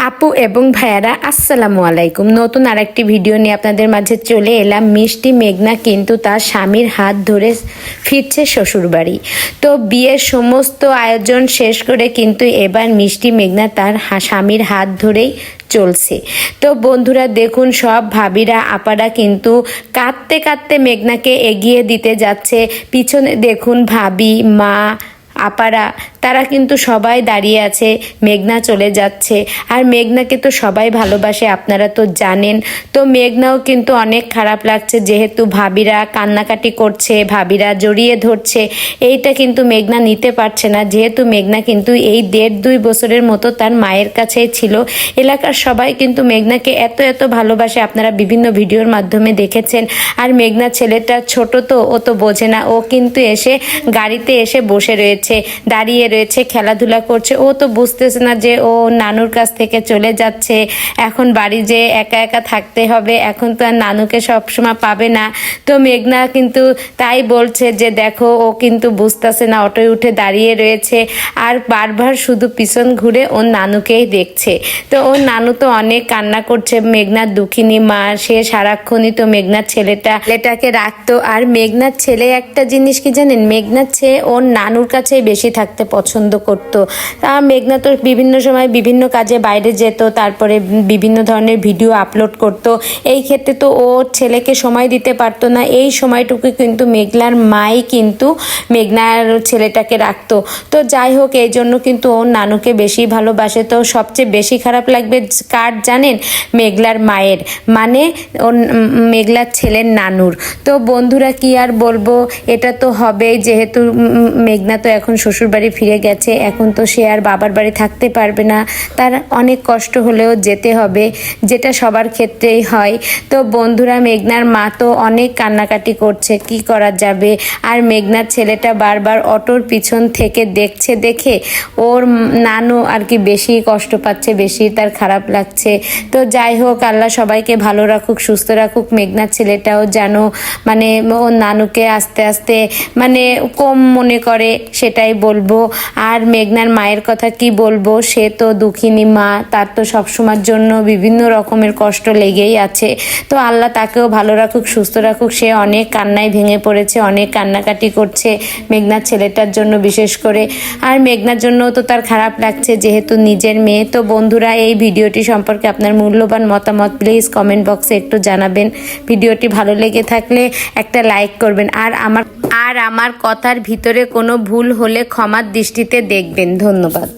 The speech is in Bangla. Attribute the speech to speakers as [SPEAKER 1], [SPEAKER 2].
[SPEAKER 1] আপু এবং ভাইয়ারা আসসালামু আলাইকুম। নতুন আরেকটি ভিডিও নিয়ে আপনাদের মাঝে চলে এলাম। মিষ্টি মেঘনা কিন্তু তার স্বামীর হাত ধরে ফিরছে শ্বশুরবাড়ি। তো বিয়ের সমস্ত আয়োজন শেষ করে কিন্তু এবার মিষ্টি মেঘনা তার স্বামীর হাত ধরেই চলছে। তো বন্ধুরা দেখুন, সব ভাবিরা আপারা কিন্তু কাঁদতে কাঁদতে মেঘনাকে এগিয়ে দিতে যাচ্ছে। পিছনে দেখুন ভাবি, মা, আপারা তারা কিন্তু সবাই দাঁড়িয়ে আছে। মেঘনা চলে যাচ্ছে, আর মেঘনাকে তো সবাই ভালোবাসে, আপনারা তো জানেন। তো মেঘনাও কিন্তু অনেক খারাপ লাগছে, যেহেতু ভাবিরা কান্নাকাটি করছে, ভাবিরা জড়িয়ে ধরছে। এইটা কিন্তু মেঘনা নিতে পারছে না, যেহেতু মেঘনা কিন্তু এই 1.5-2 বছরের মতো তার মায়ের কাছেই ছিল। এলাকার সবাই কিন্তু মেঘনাকে এত এত ভালোবাসে, আপনারা বিভিন্ন ভিডিওর মাধ্যমে দেখেছেন। আর মেঘনা ছেলেটা ছোট, তো ও তো বোঝে না। ও কিন্তু এসে গাড়িতে এসে বসে রয়েছে, দাঁড়িয়ে রয়েছে, খেলাধুলা করছে। ও তো বুঝতেছে না যে ও নানুর কাছ থেকে চলে যাচ্ছে, এখন বাড়ি যে একা একা থাকতে হবে, এখন তো আর নানুকে সবসময় পাবে না। তো মেঘনা কিন্তু তাই বলছে যে দেখো, ও কিন্তু বুঝতেছে না, অটোয় উঠে দাঁড়িয়ে রয়েছে আর বারবার শুধু পিছন ঘুরে ওর নানুকেই দেখছে। তো ওর নানু তো অনেক কান্না করছে, মেঘনার দুঃখিনী মা, সে সারাক্ষণই তো মেঘনার ছেলেটাকে রাখতো। আর মেঘনার ছেলে একটা জিনিস কি জানেন, মেঘনার ছেলে ওর নানুর কাছে বেশি থাকতে পছন্দ করতো। মেঘনা তো বিভিন্ন সময় বিভিন্ন কাজে বাইরে যেত, তারপরে বিভিন্ন ধরনের ভিডিও আপলোড করত। এই ক্ষেত্রে তো ও ছেলেকে সময় দিতে পারতো না। এই সময়টুকু কিন্তু মেঘনার মাই কিন্তু মেঘনার ছেলেটাকে রাখতো। তো যাই হোক, এই জন্য কিন্তু ওর নানুকে বেশি ভালোবাসে। তো সবচেয়ে বেশি খারাপ লাগবে কার জানেন, মেঘলার মায়ের, মানে ওর মেঘলার ছেলের নানুর। তো বন্ধুরা কি আর বলবো, এটা তো হবেই, যেহেতু মেঘনা তো এখন শ্বশুরবাড়ি ফিরে গেছে, এখন তো সে আর বাবার বাড়ি থাকতে পারবে না। তার অনেক কষ্ট হলেও যেতে হবে, যেটা সবার ক্ষেত্রেই হয়। তো বন্ধুরা, মেঘনার মা তো অনেক কান্নাকাটি করছে, কি করা যাবে। আর মেঘনার ছেলেটা বারবার অটোর পিছন থেকে দেখছে, দেখে ওর নানু আর কি বেশি কষ্ট পাচ্ছে, বেশি তার খারাপ লাগছে। তো যাই হোক, আল্লাহ সবাইকে ভালো রাখুক, সুস্থ রাখুক। মেঘনার ছেলেটাও যেন মানে ওর নানুকে আস্তে আস্তে মানে কম মনে করে, সেটাই বলবো। আর মেঘনার মায়ের কথা কি বলবো, সে তো দুঃখিনী মা, তার তো সবসময়ের জন্য বিভিন্ন রকমের কষ্ট লেগেই আছে। তো আল্লাহ তাকেও ভালো রাখুক, সুস্থ রাখুক। সে অনেক কান্নায় ভেঙে পড়েছে, অনেক কান্নাকাটি করছে মেঘনার ছেলেটার জন্য বিশেষ করে। আর মেঘনার জন্যও তো তার খারাপ লাগছে, যেহেতু নিজের মেয়ে। তো বন্ধুরা, এই ভিডিওটি সম্পর্কে আপনার মূল্যবান মতামত প্লিজ কমেন্ট বক্সে একটু জানাবেন। ভিডিওটি ভালো লেগে থাকলে একটা লাইক করবেন। আর আমার কথার ভিতরে কোনো ভুল হলে ক্ষমার দৃষ্টিতে দেখবেন। ধন্যবাদ।